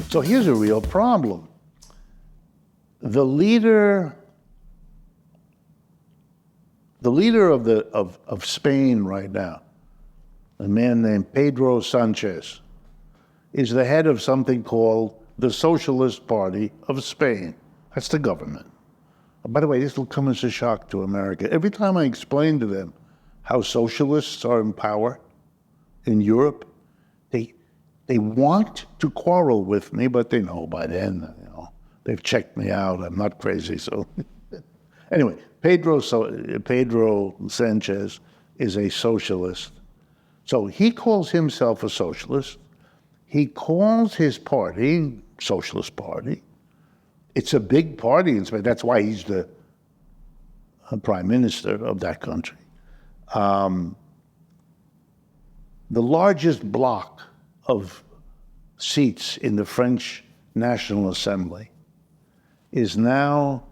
So here's a real problem. The leader of Spain right now, a man named Pedro Sanchez, is the head of something called the Socialist Party of Spain. That's the government. By the way, this will come as a shock to America. Every time I explain to them how socialists are in power in Europe, they want to quarrel with me, but they know by then, they've checked me out. I'm not crazy. So anyway, Pedro Sanchez is a socialist. So he calls himself a socialist. He calls his party Socialist Party. It's a big party in Spain. That's why he's the prime minister of that country. The largest bloc of seats in the French National Assembly is now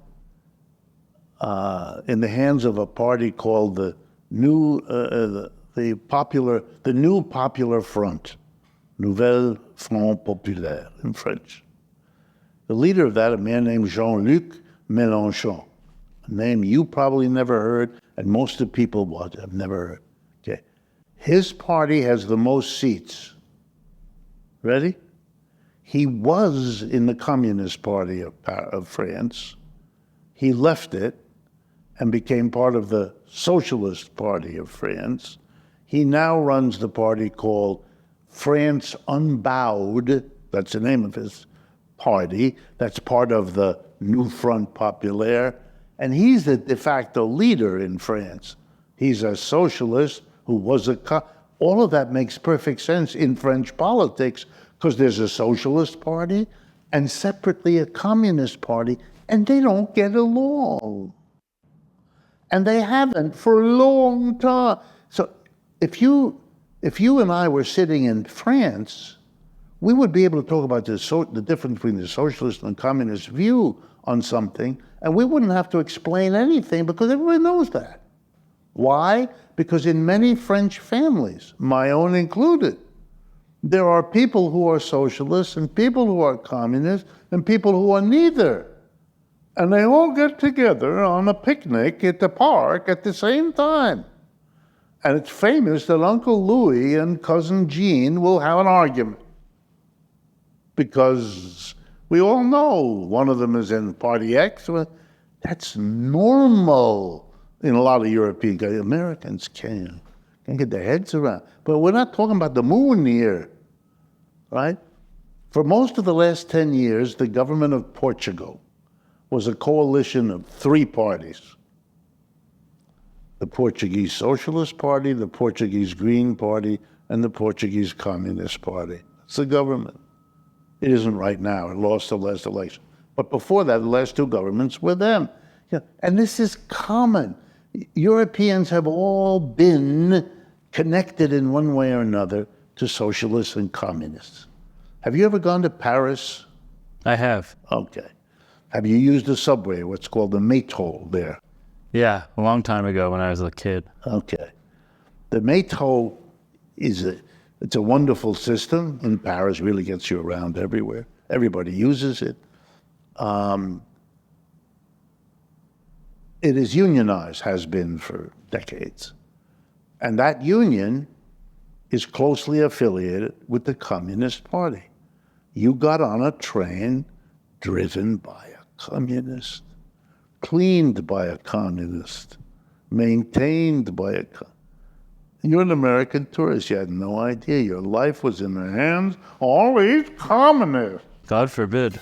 in the hands of a party called the New Popular Front, Nouvelle Front Populaire in French. The leader of that, a man named Jean-Luc Mélenchon, a name you probably never heard, and most of the people have never heard. Okay, his party has the most seats. Ready? He was in the Communist Party of France. He left it and became part of the Socialist Party of France. He now runs the party called France Unbowed. That's the name of his party. That's part of the New Front Populaire. And he's the de facto leader in France. He's a socialist who was all of that makes perfect sense in French politics because there's a socialist party and separately a communist party, and they don't get along. And they haven't for a long time. So if you and I were sitting in France, we would be able to talk about the difference between the socialist and communist view on something, and we wouldn't have to explain anything because everybody knows that. Why? Because in many French families, my own included, there are people who are socialists and people who are communists and people who are neither. And they all get together on a picnic at the park at the same time. And it's famous that Uncle Louis and Cousin Jean will have an argument. Because we all know one of them is in Party X. That's normal in a lot of European countries. Americans can't get their heads around. But we're not talking about the moon here, right? For most of the last 10 years, the government of Portugal was a coalition of three parties. The Portuguese Socialist Party, the Portuguese Green Party, and the Portuguese Communist Party. It's the government. It isn't right now. It lost the last election. But before that, the last two governments were them. And this is common. Europeans have all been connected in one way or another to socialists and communists. Have you ever gone to Paris? I have. Okay. Have you used the subway, what's called the métro there? Yeah, a long time ago when I was a kid. Okay. The métro it's a wonderful system in Paris, really gets you around everywhere. Everybody uses it. It is unionized, has been for decades. And that union is closely affiliated with the Communist Party. You got on a train driven by a communist, cleaned by a communist, maintained by a communist. You're an American tourist. You had no idea. Your life was in the hands of all these communists. God forbid.